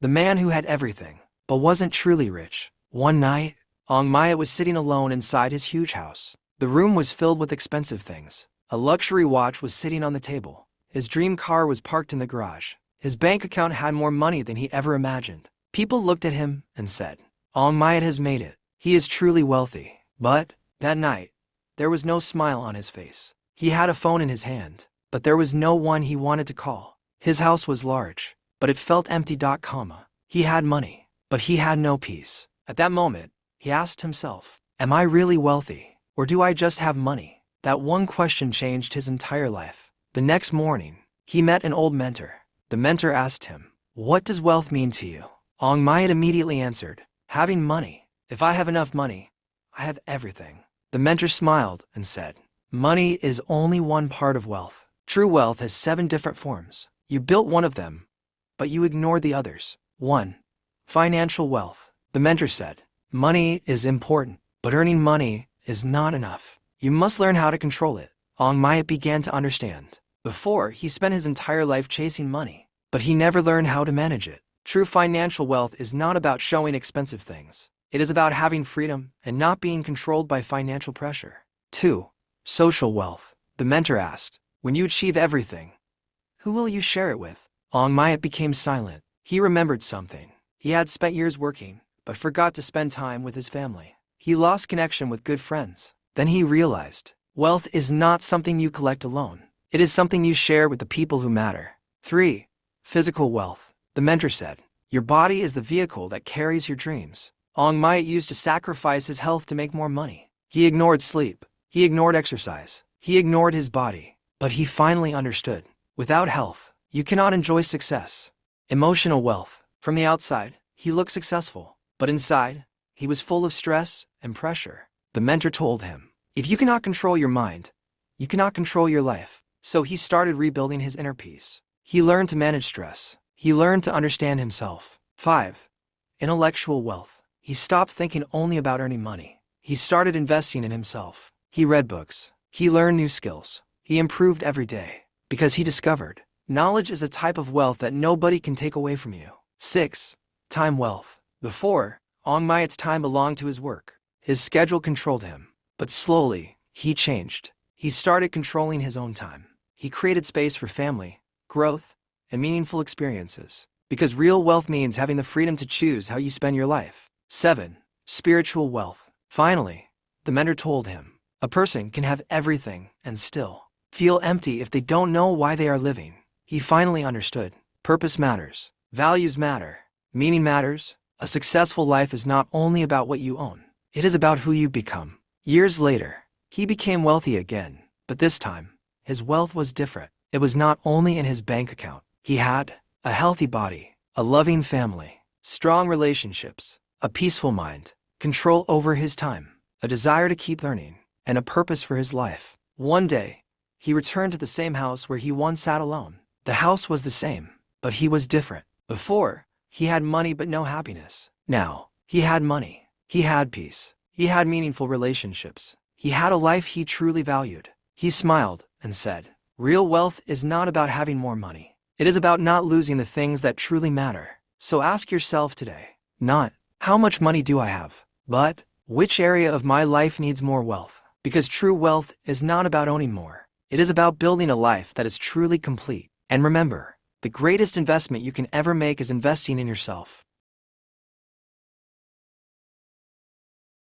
the man who had everything, but wasn't truly rich. One night, Aung Myat was sitting alone inside his huge house. The room was filled with expensive things. A luxury watch was sitting on the table. His dream car was parked in the garage. His bank account had more money than he ever imagined. People looked at him and said, Aung Myat has made it. He is truly wealthy. But that night, there was no smile on his face. He had a phone in his hand, but there was no one he wanted to call. His house was large, but it felt empty. He had money, but he had no peace. At that moment, he asked himself, am I really wealthy, or do I just have money? That one question changed his entire life. The next morning, he met an old mentor. The mentor asked him, what does wealth mean to you? Aung Myat immediately answered, having money. If I have enough money, I have everything. The mentor smiled and said, money is only one part of wealth. True wealth has 7 different forms. You built one of them, but you ignored the others. 1. Financial wealth. The mentor said, money is important, but earning money is not enough. You must learn how to control it. Aung Myat began to understand. Before, he spent his entire life chasing money, but he never learned how to manage it. True financial wealth is not about showing expensive things. It is about having freedom and not being controlled by financial pressure. 2. Social wealth. The mentor asked, when you achieve everything, who will you share it with? Aung Myat became silent. He remembered something. He had spent years working, but forgot to spend time with his family. He lost connection with good friends. Then he realized, wealth is not something you collect alone. It is something you share with the people who matter. 3. Physical wealth. The mentor said, your body is the vehicle that carries your dreams. Aung Myat used to sacrifice his health to make more money. He ignored sleep. He ignored exercise. He ignored his body. But he finally understood. Without health, you cannot enjoy success. Emotional wealth. From the outside, he looked successful. But inside, he was full of stress and pressure. The mentor told him, if you cannot control your mind, you cannot control your life. So he started rebuilding his inner peace. He learned to manage stress. He learned to understand himself. 5. Intellectual wealth. He stopped thinking only about earning money. He started investing in himself. He read books. He learned new skills. He improved every day. Because he discovered, knowledge is a type of wealth that nobody can take away from you. 6. Time wealth. Before, Aung Myat's time belonged to his work. His schedule controlled him. But slowly, he changed. He started controlling his own time. He created space for family, growth, and meaningful experiences. Because real wealth means having the freedom to choose how you spend your life. 7. Spiritual wealth. Finally, the mentor told him, a person can have everything and still feel empty if they don't know why they are living. He finally understood. Purpose matters. Values matter. Meaning matters. A successful life is not only about what you own. It is about who you become. Years later, he became wealthy again. But this time, his wealth was different. It was not only in his bank account. He had a healthy body, a loving family, strong relationships, a peaceful mind, control over his time, a desire to keep learning, and a purpose for his life. One day, he returned to the same house where he once sat alone. The house was the same, but he was different. Before, he had money but no happiness. Now, he had money. He had peace. He had meaningful relationships. He had a life he truly valued. He smiled and said, real wealth is not about having more money. It is about not losing the things that truly matter. So ask yourself today, not, how much money do I have? But, which area of my life needs more wealth? Because true wealth is not about owning more. It is about building a life that is truly complete. And remember, the greatest investment you can ever make is investing in yourself.